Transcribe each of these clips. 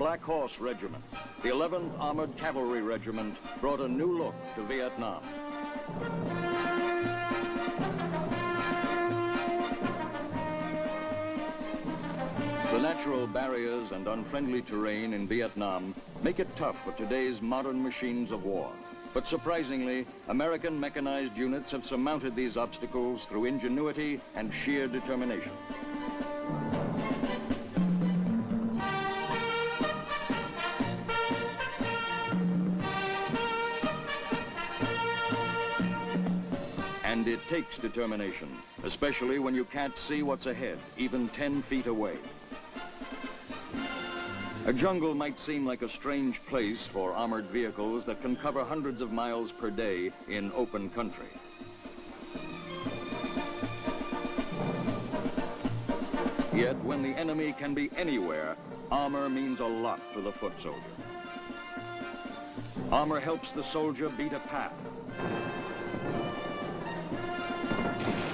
Black Horse Regiment, the 11th Armored Cavalry Regiment, brought a new look to Vietnam. The natural barriers and unfriendly terrain in Vietnam make it tough for today's modern machines of war. But surprisingly, American mechanized units have surmounted these obstacles through ingenuity and sheer determination. And it takes determination, especially when you can't see what's ahead, even 10 feet away. A jungle might seem like a strange place for armored vehicles that can cover hundreds of miles per day in open country. Yet when the enemy can be anywhere, armor means a lot to the foot soldier. Armor helps the soldier beat a path.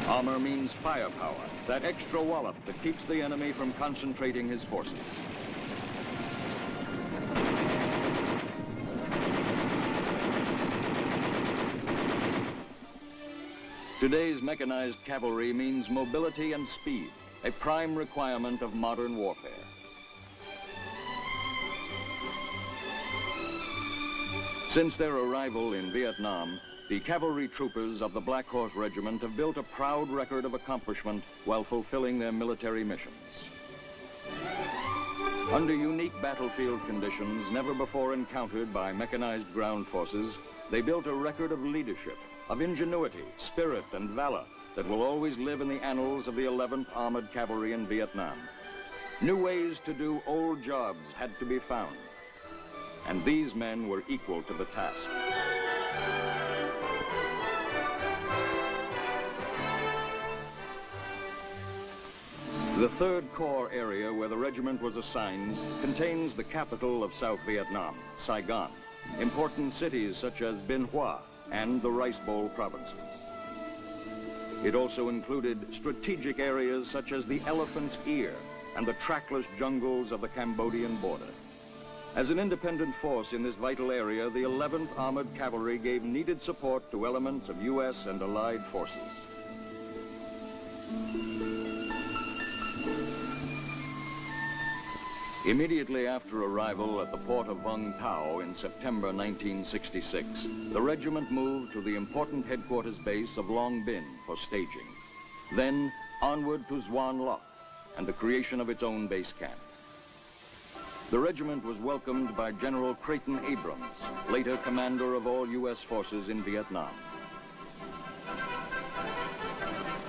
Armor means firepower, that extra wallop that keeps the enemy from concentrating his forces. Today's mechanized cavalry means mobility and speed, a prime requirement of modern warfare. Since their arrival in Vietnam, the cavalry troopers of the Black Horse Regiment have built a proud record of accomplishment while fulfilling their military missions. Under unique battlefield conditions never before encountered by mechanized ground forces, they built a record of leadership, of ingenuity, spirit, and valor that will always live in the annals of the 11th Armored Cavalry in Vietnam. New ways to do old jobs had to be found, and these men were equal to the task. The 3rd Corps area where the regiment was assigned contains the capital of South Vietnam, Saigon, important cities such as Binh Hoa, and the Rice Bowl provinces. It also included strategic areas such as the Elephant's Ear and the trackless jungles of the Cambodian border. As an independent force in this vital area, the 11th Armored Cavalry gave needed support to elements of U.S. and Allied forces. Immediately after arrival at the port of Vung Tau in September 1966, the regiment moved to the important headquarters base of Long Binh for staging. Then onward to Xuan Loc and the creation of its own base camp. The regiment was welcomed by General Creighton Abrams, later commander of all U.S. forces in Vietnam.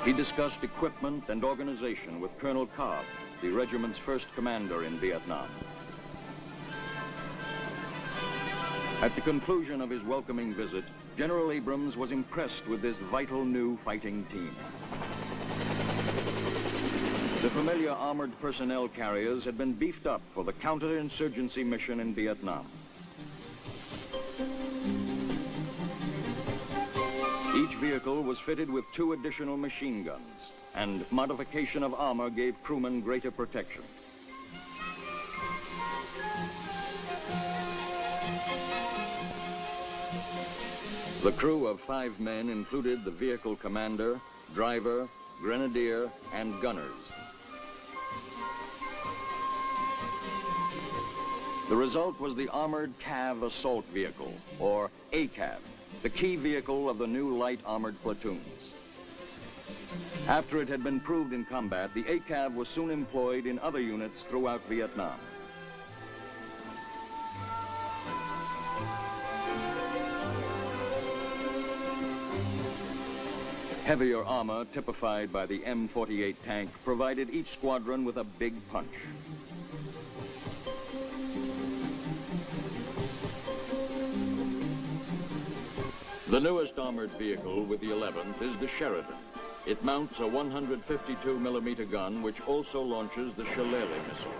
He discussed equipment and organization with Colonel Cobb, the regiment's first commander in Vietnam. At the conclusion of his welcoming visit, General Abrams was impressed with this vital new fighting team. The familiar armored personnel carriers had been beefed up for the counterinsurgency mission in Vietnam. Each vehicle was fitted with 2 additional machine guns, and modification of armor gave crewmen greater protection. The crew of 5 men included the vehicle commander, driver, grenadier, and gunners. The result was the Armored Cav Assault Vehicle, or ACAV, the key vehicle of the new light armored platoons. After it had been proved in combat, the ACAV was soon employed in other units throughout Vietnam. Heavier armor, typified by the M48 tank, provided each squadron with a big punch. The newest armored vehicle with the 11th is the Sheridan. It mounts a 152mm gun, which also launches the Shillelagh missile.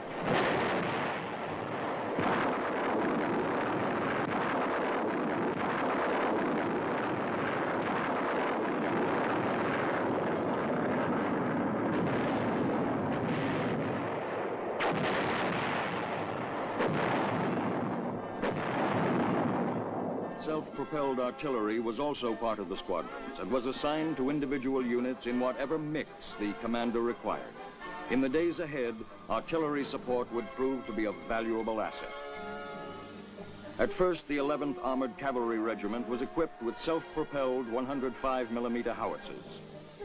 self-propelled artillery was also part of the squadrons and was assigned to individual units in whatever mix the commander required. In the days ahead, artillery support would prove to be a valuable asset. At first, the 11th Armored Cavalry Regiment was equipped with self-propelled 105mm howitzers.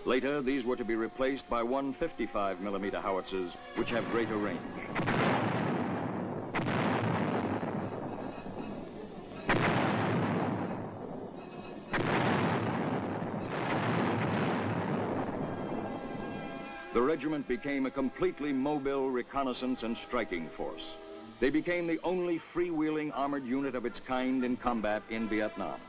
Later, these were to be replaced by 155mm howitzers, which have greater range. The regiment became a completely mobile reconnaissance and striking force. They became the only freewheeling armored unit of its kind in combat in Vietnam.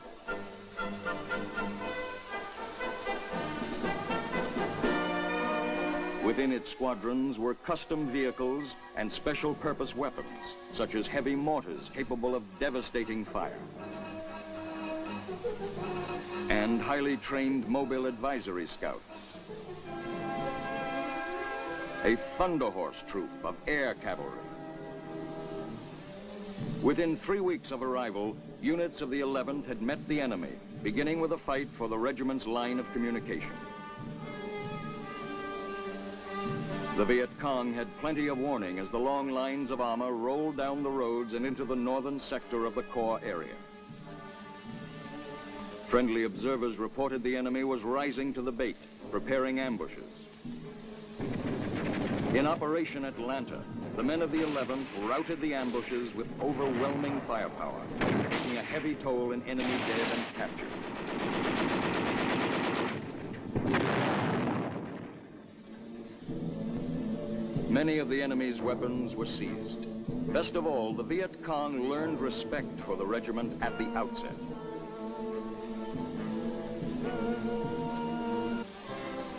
Within its squadrons were custom vehicles and special purpose weapons, such as heavy mortars capable of devastating fire, and highly trained mobile advisory scouts. A Thunder Horse troop of air cavalry. Within 3 weeks of arrival, units of the 11th had met the enemy, beginning with a fight for the regiment's line of communication. The Viet Cong had plenty of warning as the long lines of armor rolled down the roads and into the northern sector of the Corps area. Friendly observers reported the enemy was rising to the bait, preparing ambushes. In Operation Atlanta, the men of the 11th routed the ambushes with overwhelming firepower, taking a heavy toll in enemy dead and captured. Many of the enemy's weapons were seized. Best of all, the Viet Cong learned respect for the regiment at the outset.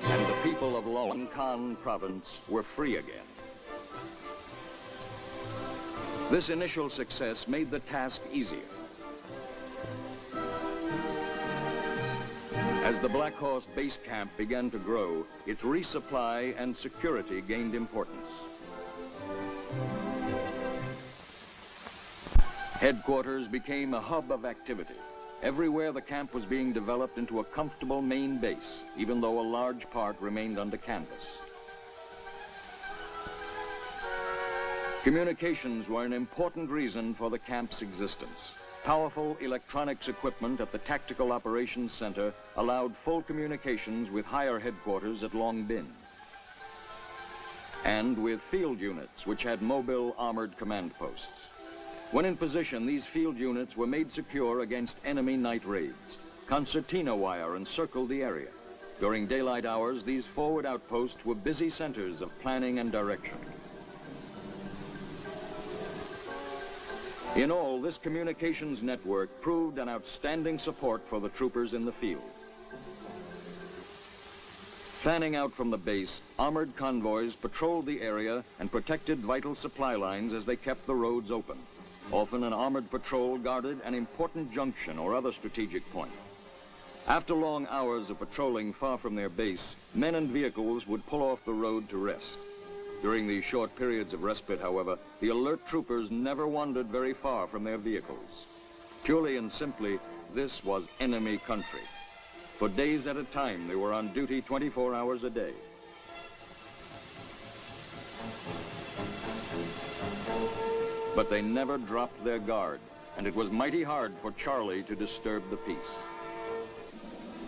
And the people of Long Con province were free again. This initial success made the task easier. As the Black Horse base camp began to grow, its resupply and security gained importance. Headquarters became a hub of activity. Everywhere the camp was being developed into a comfortable main base, even though a large part remained under canvas. Communications were an important reason for the camp's existence. Powerful electronics equipment at the Tactical Operations Center allowed full communications with higher headquarters at Long Binh, and with field units which had mobile armored command posts. When in position, these field units were made secure against enemy night raids. Concertina wire encircled the area. During daylight hours, these forward outposts were busy centers of planning and direction. In all, this communications network proved an outstanding support for the troopers in the field. Fanning out from the base, armored convoys patrolled the area and protected vital supply lines as they kept the roads open. Often an armored patrol guarded an important junction or other strategic point. After long hours of patrolling far from their base, men and vehicles would pull off the road to rest. During these short periods of respite, however, the alert troopers never wandered very far from their vehicles. Purely and simply, this was enemy country. For days at a time, they were on duty 24 hours a day. But they never dropped their guard, and it was mighty hard for Charlie to disturb the peace.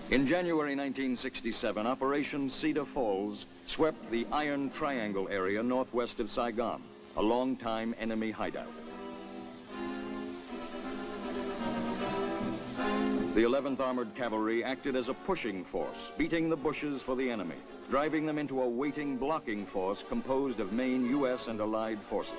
In January 1967, Operation Cedar Falls swept the Iron Triangle area northwest of Saigon, a long-time enemy hideout. The 11th Armored Cavalry acted as a pushing force, beating the bushes for the enemy, driving them into a waiting blocking force composed of main U.S. and Allied forces.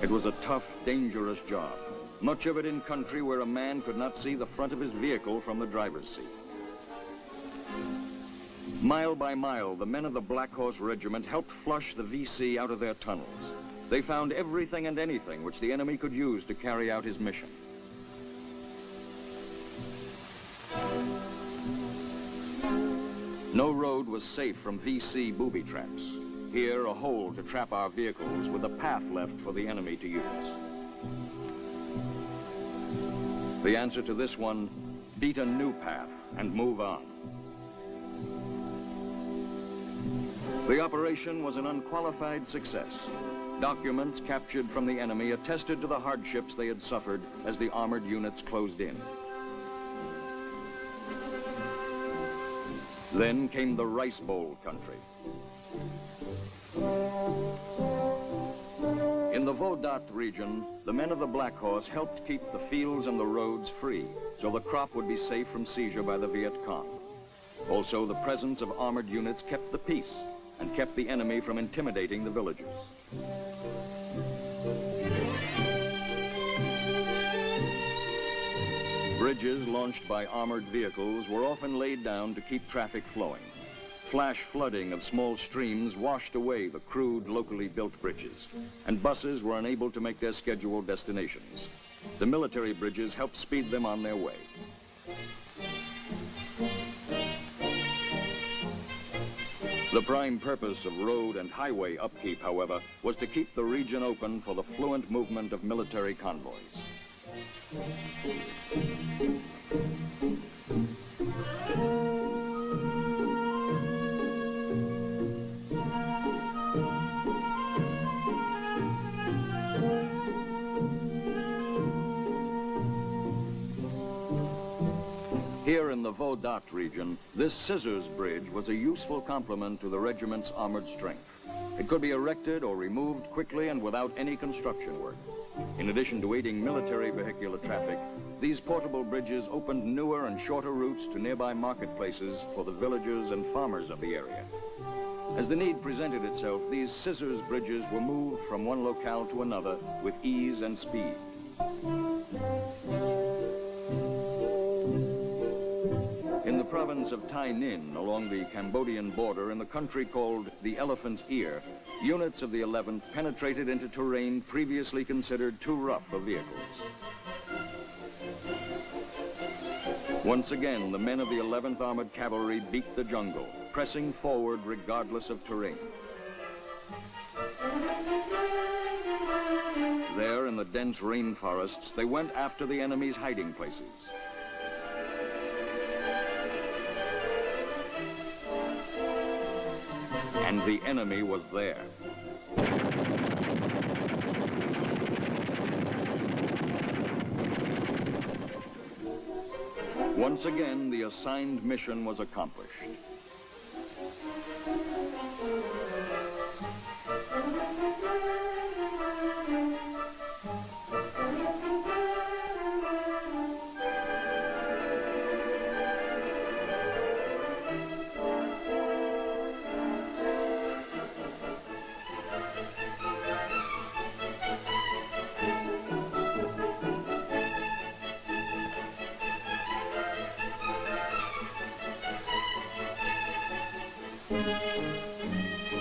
It was a tough, dangerous job, much of it in country where a man could not see the front of his vehicle from the driver's seat. Mile by mile, the men of the Black Horse Regiment helped flush the VC out of their tunnels. They found everything and anything which the enemy could use to carry out his mission. No road was safe from VC booby traps. Here, a hole to trap our vehicles with a path left for the enemy to use. The answer to this one, beat a new path and move on. The operation was an unqualified success. Documents captured from the enemy attested to the hardships they had suffered as the armored units closed in. Then came the Rice Bowl country. In the Vodot region, the men of the Black Horse helped keep the fields and the roads free, so the crop would be safe from seizure by the Viet Cong. Also, the presence of armored units kept the peace and kept the enemy from intimidating the villagers. Bridges launched by armored vehicles were often laid down to keep traffic flowing. Flash flooding of small streams washed away the crude, locally built bridges, and buses were unable to make their scheduled destinations. The military bridges helped speed them on their way. The prime purpose of road and highway upkeep, however, was to keep the region open for the fluent movement of military convoys. Here in the Vodot region, this scissors bridge was a useful complement to the regiment's armored strength. It could be erected or removed quickly and without any construction work. In addition to aiding military vehicular traffic, these portable bridges opened newer and shorter routes to nearby marketplaces for the villagers and farmers of the area. As the need presented itself, these scissors bridges were moved from one locale to another with ease and speed. In the province of Tai Ninh, along the Cambodian border in the country called the Elephant's Ear, units of the 11th penetrated into terrain previously considered too rough for vehicles. Once again, the men of the 11th Armored Cavalry beat the jungle, pressing forward regardless of terrain. There, in the dense rainforests, they went after the enemy's hiding places. And the enemy was there. Once again, the assigned mission was accomplished.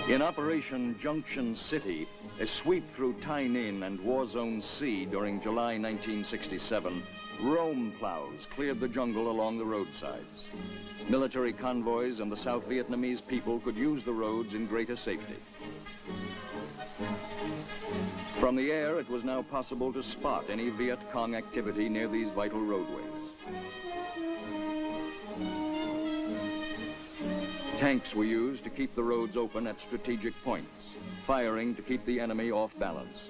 In Operation Junction City, a sweep through Tai Ninh and War Zone C during July 1967, roam plows cleared the jungle along the roadsides. Military convoys and the South Vietnamese people could use the roads in greater safety. From the air, it was now possible to spot any Viet Cong activity near these vital roadways. Tanks were used to keep the roads open at strategic points, firing to keep the enemy off balance.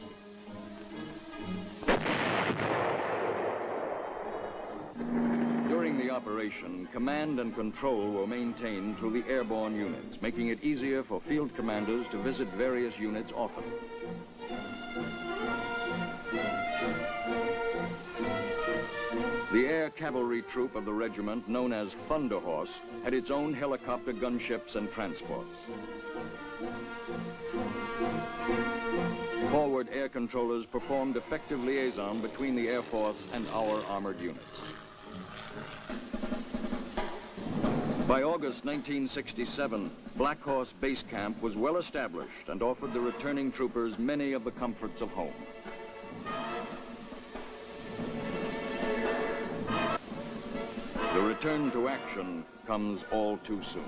During the operation, command and control were maintained through the airborne units, making it easier for field commanders to visit various units often. The air cavalry troop of the regiment, known as Thunder Horse, had its own helicopter gunships and transports. Forward air controllers performed effective liaison between the Air Force and our armored units. By August 1967, Black Horse Base Camp was well established and offered the returning troopers many of the comforts of home. The return to action comes all too soon.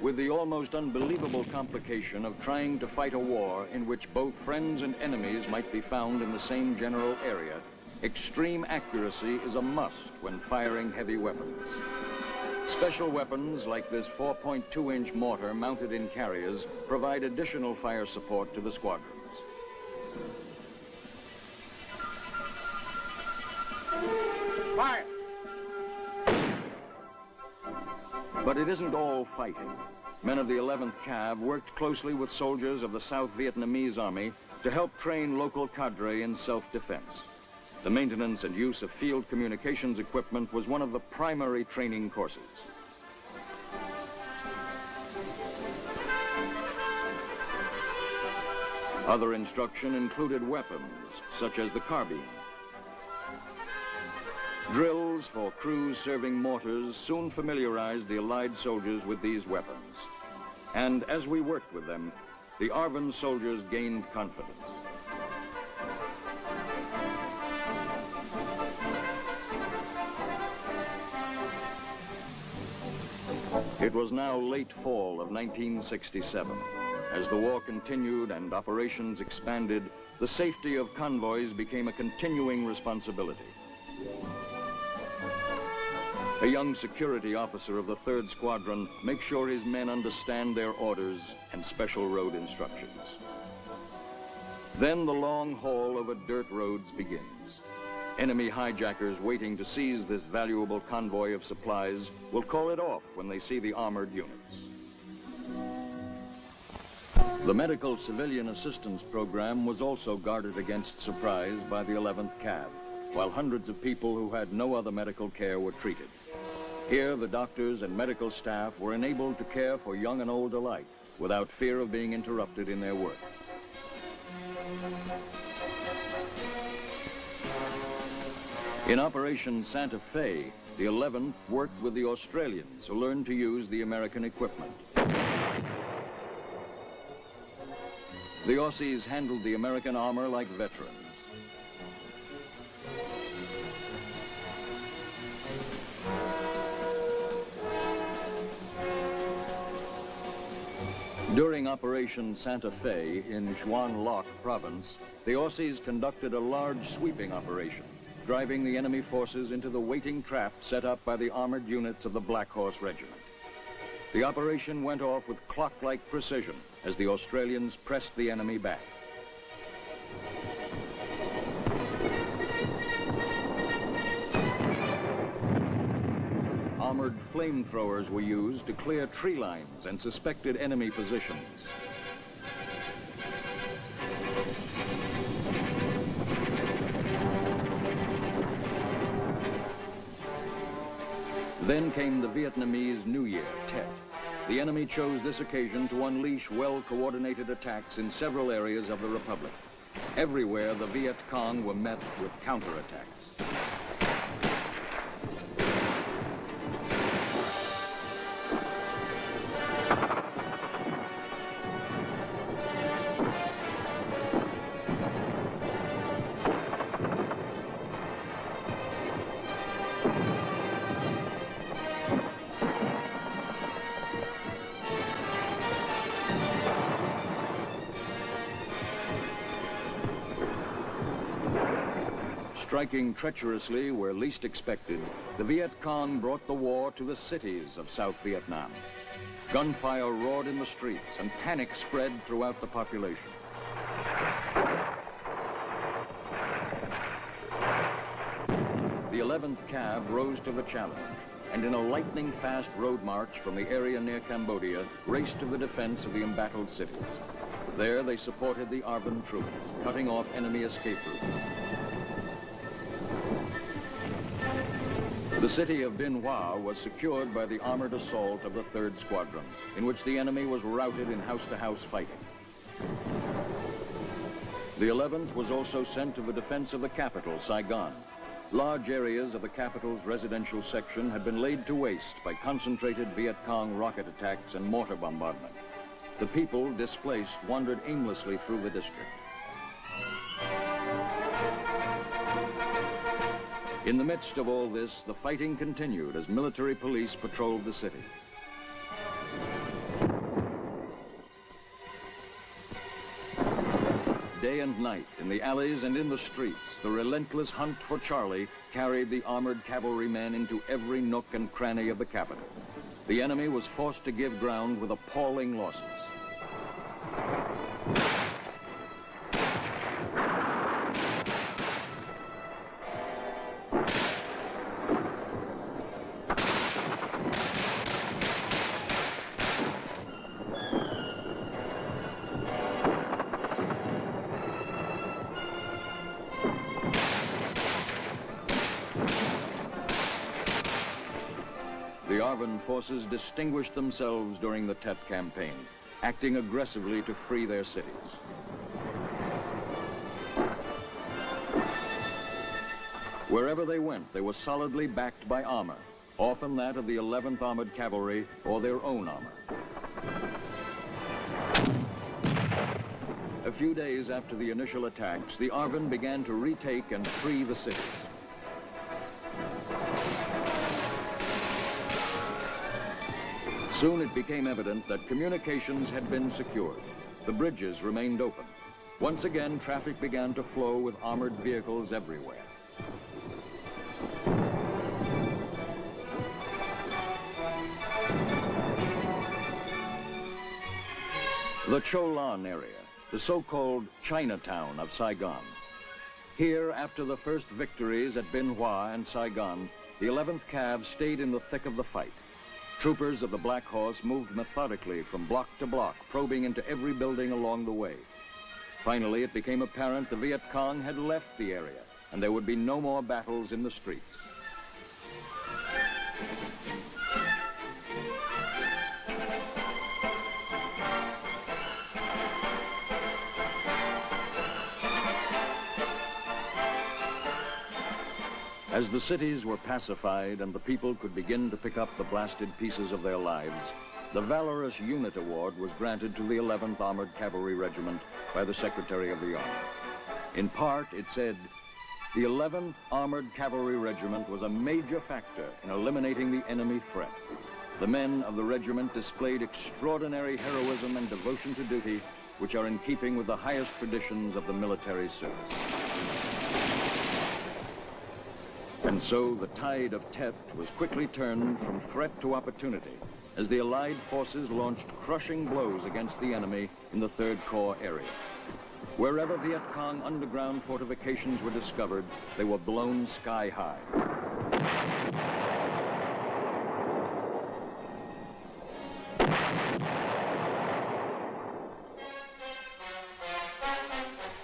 With with the almost unbelievable complication of trying to fight a war in which both friends and enemies might be found in the same general area, extreme accuracy is a must when firing heavy weapons. Special weapons like this 4.2-inch mortar mounted in carriers provide additional fire support to the squadrons. Fire! But it isn't all fighting. Men of the 11th Cav worked closely with soldiers of the South Vietnamese Army to help train local cadre in self-defense. The maintenance and use of field communications equipment was one of the primary training courses. Other instruction included weapons, such as the carbine. Drills for crews serving mortars soon familiarized the Allied soldiers with these weapons. And as we worked with them, the Arvin soldiers gained confidence. It was now late fall of 1967. As the war continued and operations expanded, the safety of convoys became a continuing responsibility. A young security officer of the 3rd Squadron makes sure his men understand their orders and special road instructions. Then the long haul over dirt roads begins. Enemy hijackers waiting to seize this valuable convoy of supplies will call it off when they see the armored units. The Medical Civilian Assistance Program was also guarded against surprise by the 11th Cav, while hundreds of people who had no other medical care were treated. Here, the doctors and medical staff were enabled to care for young and old alike without fear of being interrupted in their work. In Operation Santa Fe, the 11th worked with the Australians who learned to use the American equipment. The Aussies handled the American armor like veterans. During Operation Santa Fe in Xuan Loc province, the Aussies conducted a large sweeping operation, driving the enemy forces into the waiting trap set up by the armored units of the Black Horse Regiment. The operation went off with clock-like precision as the Australians pressed the enemy back. Armored flamethrowers were used to clear tree lines and suspected enemy positions. Then came the Vietnamese New Year, Tet. The enemy chose this occasion to unleash well-coordinated attacks in several areas of the Republic. Everywhere, the Viet Cong were met with counterattacks. Striking treacherously where least expected, the Viet Cong brought the war to the cities of South Vietnam. Gunfire roared in the streets and panic spread throughout the population. The 11th Cav rose to the challenge and in a lightning-fast road march from the area near Cambodia raced to the defense of the embattled cities. There they supported the Arvin troops, cutting off enemy escape routes. The city of Bin Hoa was secured by the armored assault of the 3rd Squadron, in which the enemy was routed in house-to-house fighting. The 11th was also sent to the defense of the capital, Saigon. Large areas of the capital's residential section had been laid to waste by concentrated Viet Cong rocket attacks and mortar bombardment. The people, displaced, wandered aimlessly through the district. In the midst of all this, the fighting continued as military police patrolled the city. Day and night, in the alleys and in the streets, the relentless hunt for Charlie carried the armored cavalrymen into every nook and cranny of the capital. The enemy was forced to give ground with appalling losses. The Arvin forces distinguished themselves during the Tet campaign, acting aggressively to free their cities. Wherever they went, they were solidly backed by armor, often that of the 11th Armored Cavalry or their own armor. A few days after the initial attacks, the Arvin began to retake and free the cities. Soon it became evident that communications had been secured. The bridges remained open. Once again, traffic began to flow with armored vehicles everywhere. The Cholan area, the so-called Chinatown of Saigon. Here, after the first victories at Bin Hoa and Saigon, the 11th Cav stayed in the thick of the fight. Troopers of the Black Horse moved methodically from block to block, probing into every building along the way. Finally, it became apparent the Viet Cong had left the area, and there would be no more battles in the streets. As the cities were pacified and the people could begin to pick up the blasted pieces of their lives, the Valorous Unit Award was granted to the 11th Armored Cavalry Regiment by the Secretary of the Army. In part, it said, the 11th Armored Cavalry Regiment was a major factor in eliminating the enemy threat. The men of the regiment displayed extraordinary heroism and devotion to duty, which are in keeping with the highest traditions of the military service. And so the tide of Tet was quickly turned from threat to opportunity as the Allied forces launched crushing blows against the enemy in the 3rd Corps area. Wherever Viet Cong underground fortifications were discovered, they were blown sky high.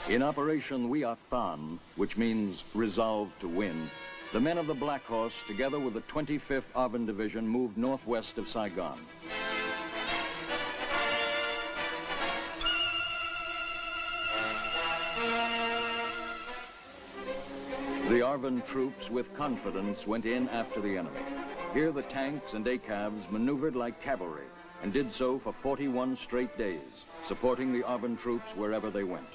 In Operation Wiat Than, which means resolve to win, the men of the Black Horse, together with the 25th Arvin Division, moved northwest of Saigon. The Arvin troops, with confidence, went in after the enemy. Here the tanks and ACAVs maneuvered like cavalry and did so for 41 straight days, supporting the Arvin troops wherever they went.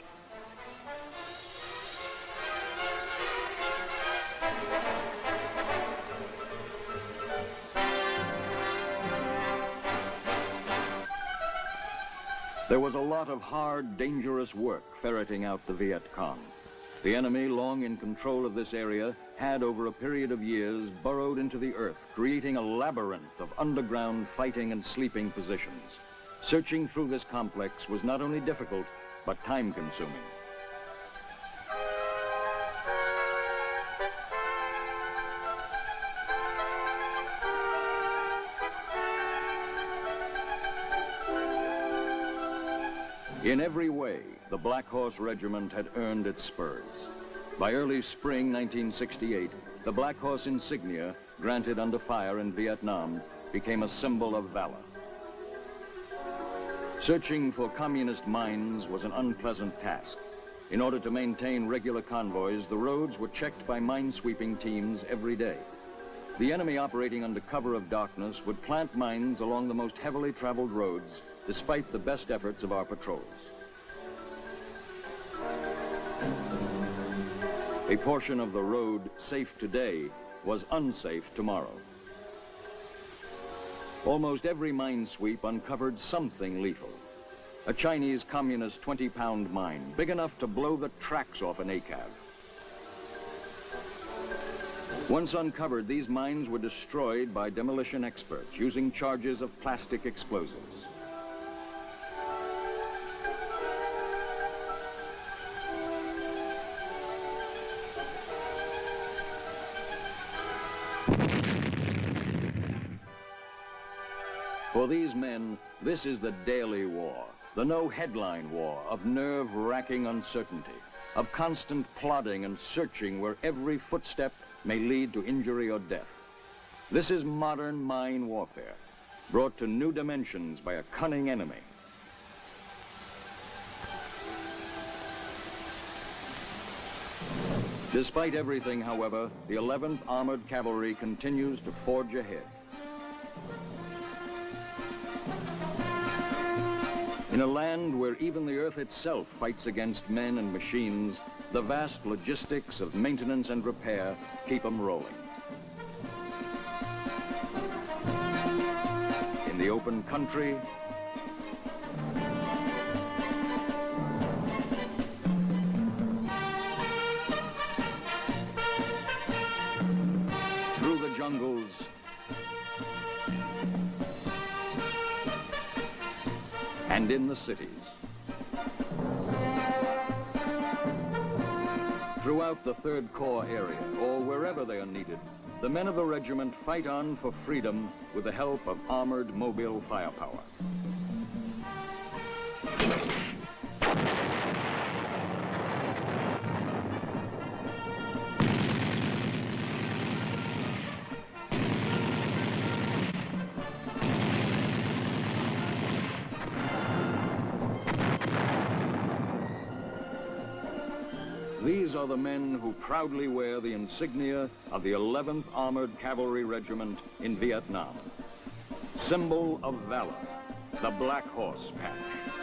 There was a lot of hard, dangerous work ferreting out the Viet Cong. The enemy, long in control of this area, had over a period of years burrowed into the earth, creating a labyrinth of underground fighting and sleeping positions. Searching through this complex was not only difficult, but time-consuming. In every way, the Black Horse Regiment had earned its spurs. By early spring 1968, the Black Horse insignia, granted under fire in Vietnam, became a symbol of valor. Searching for communist mines was an unpleasant task. In order to maintain regular convoys, the roads were checked by mine-sweeping teams every day. The enemy, operating under cover of darkness, would plant mines along the most heavily traveled roads, despite the best efforts of our patrols. A portion of the road safe today was unsafe tomorrow. Almost every mine sweep uncovered something lethal. a Chinese communist 20-pound mine, big enough to blow the tracks off an ACAV. Once uncovered, these mines were destroyed by demolition experts using charges of plastic explosives. For these men, this is the daily war, the no-headline war of nerve-wracking uncertainty, of constant plodding and searching where every footstep may lead to injury or death. This is modern mine warfare, brought to new dimensions by a cunning enemy. Despite everything, however, the 11th Armored Cavalry continues to forge ahead. In a land where even the earth itself fights against men and machines, the vast logistics of maintenance and repair keep them rolling. In the open country, through the jungles, and in the cities. Throughout the 3rd Corps area, or wherever they are needed, the men of the regiment fight on for freedom with the help of armored mobile firepower. These are the men who proudly wear the insignia of the 11th Armored Cavalry Regiment in Vietnam. Symbol of valor, the Black Horse patch.